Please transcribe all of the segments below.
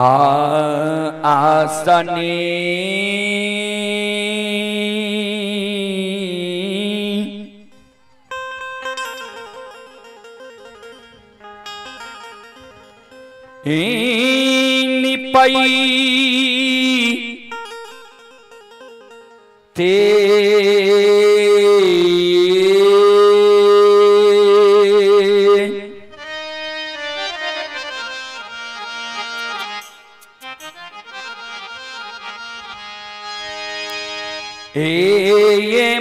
आसनी निपई ते ये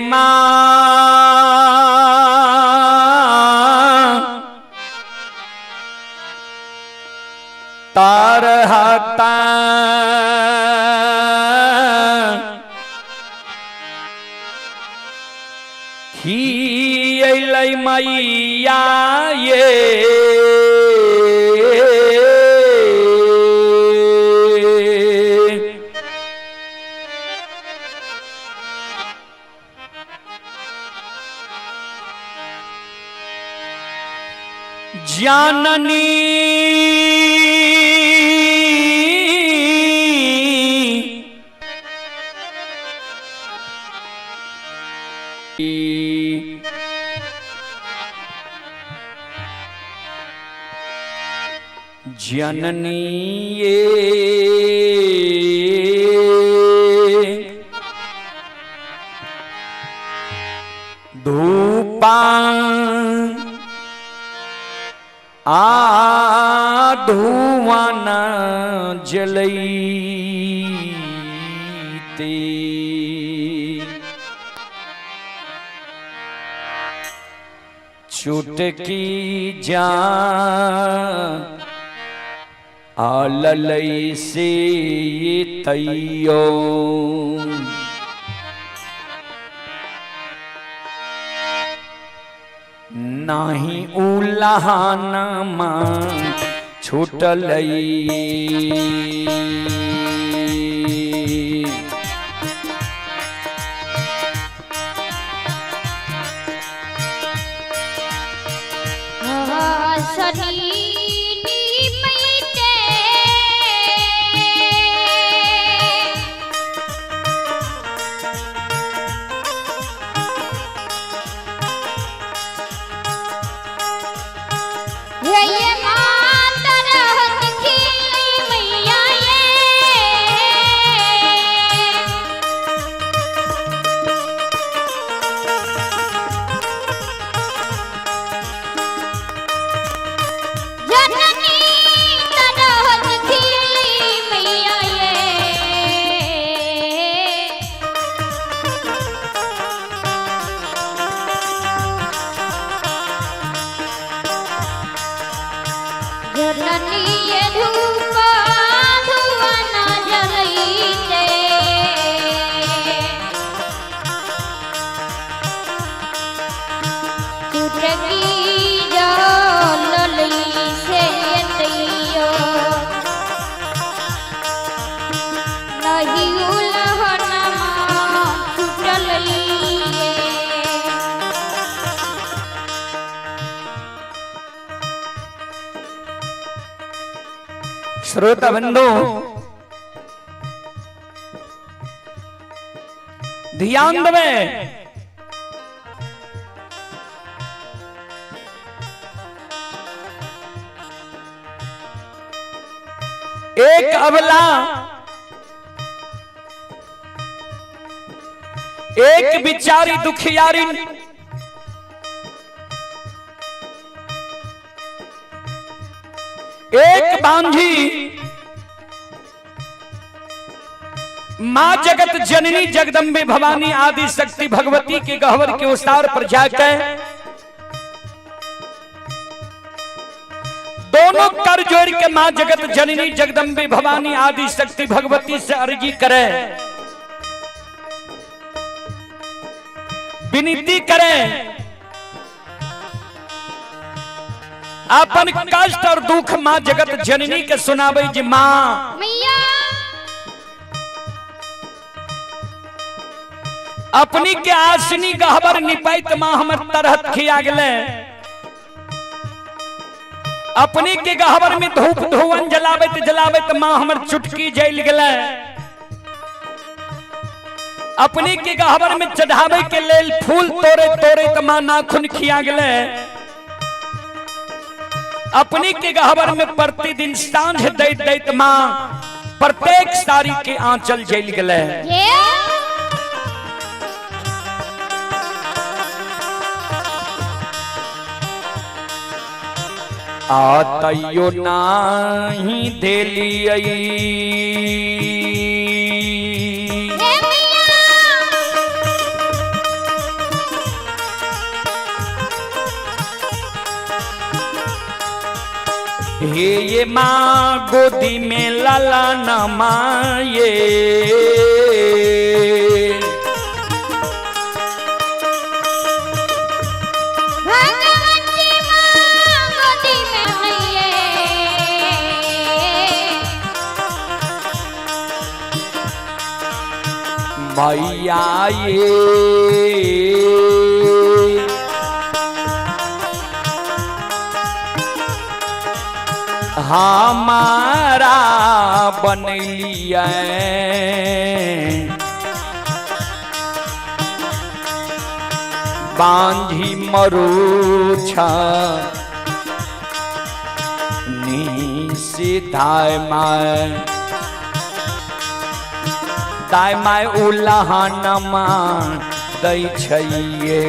तार हता ही लई मैया ये जाननी जननी ये धूपा धुआं न जलैते चुटकी जान आललई से तैयो नाही उल्लाहनमा छूटलई श्रोता बंधु ध्यान देवे एक अबला एक बिचारी दुखियारी एक बांझी मां जगत जननी जगदम्बे भवानी आदि शक्ति भगवती के गह्वर के उसार पर जाकर दोनों कर जोड़ के मां जगत जननी जगदम्बे भवानी आदि शक्ति भगवती से अर्जी करे, विनती करे, अपन कष्ट और दुख मां जगत जननी के सुनावे जी मां अपनी के आसनी गहबर निपाइत मां हमर तरहत खिया गेले अपने के गहवर में धूप धुवन जलावत जलावत माँ हमर चुटकी जल गए। अपने के गहवर में चढ़ावे के लेल फूल तोड़े तोड़े त माँ नाखून खिया गए। अपने के गहवर में प्रतिदिन सांझ दैत दैत माँ प्रत्येक साड़ी के आंचल जल गए। आतयो नाही देलियै हे ये माँ गोदी में लाला न माये। मैया ये हमारा बनलिया बांझी मरूछा निशिधाय माय दाय माय उल्लाहनमा दै छइये।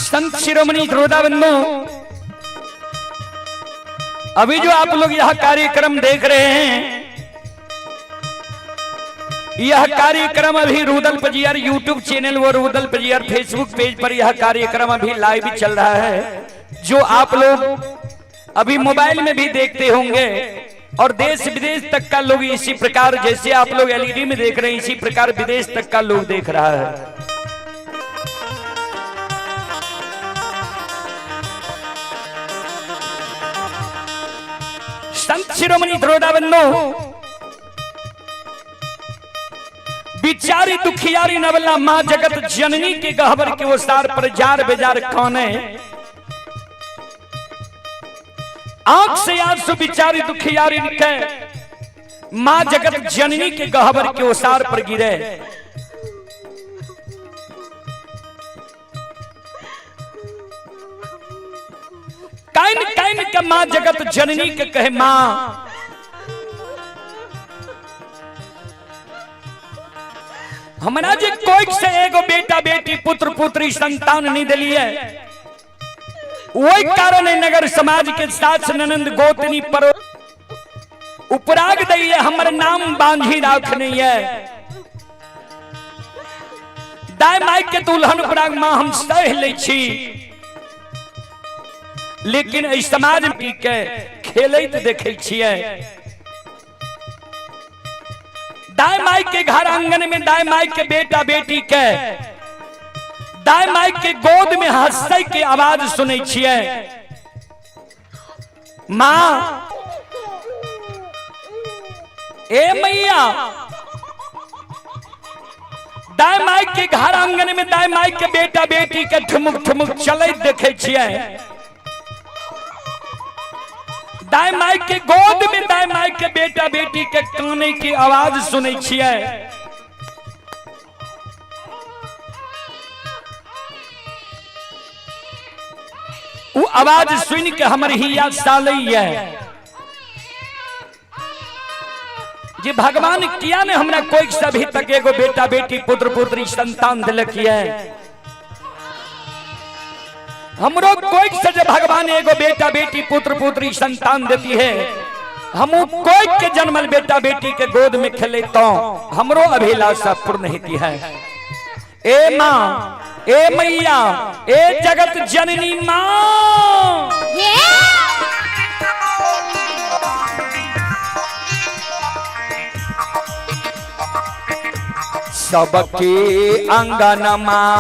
संत शिरोमणि श्रोताबंधु, अभी जो आप लोग यह कार्यक्रम देख रहे हैं, यह कार्यक्रम अभी रुदल पजियार यूट्यूब चैनल व रुदल पजियार फेसबुक पेज पर यह कार्यक्रम अभी लाइव चल रहा है, जो आप लोग अभी मोबाइल में भी देखते होंगे और देश विदेश तक का लोग इसी प्रकार, जैसे आप लोग एलईडी में देख रहे हैं, इसी प्रकार विदेश तक का लोग देख रहा है। संत शिरोमणि द्रोडाबंधो बिचारी दुखियारी नवला माँ जगत जननी के गहबर के ओसार पर जार बेजार कौने आंख से आंसू बिचारी दुखियारी के माँ जगत जननी के गहबर के ओसार पर गिरे। कैन कैन के माँ जगत जननी के कहे माँ हमरा जे कोई से एगो बेटा बेटी पुत्र पुत्री संतान नहीं दिलिए वही कारण नगर समाज के साथ ननंद गोतनी पर उपराग दिए हमर नाम बांधी राख नहीं है दाय माई के दुल्हन उपराग माँ हम सह ले छी लेकिन इस समाज में के खेलत देखे छिए दाय माई के घर आंगन में दाय माई के बेटा बेटी के दाय माई के गोद में हंसै के आवाज सुनै छिए माँ ए मैया दाय माई के घर आंगन में दाय माई के बेटा बेटी के ठुमुक ठुमुक चलैत देखे छिए दाय माई के गोद में दाय माई के बेटा बेटी के काने की आवाज सुनै छिए वो आवाज सुन के हमर हिया सालैया जे भगवान किया ने हमरा कोई सभी तक एगो बेटा बेटी पुत्र पुत्री संतान दिलक है हमरो कोई से जब भगवान एगो बेटा बेटी पुत्र पुत्री संतान देती है हम कोई के जन्मल बेटा बेटी के गोद में खेले तो हमरो अभिलाषा पूर्ण होती है। ए माँ ए मैया ए जगत जननी माँ सबके अंगन माँ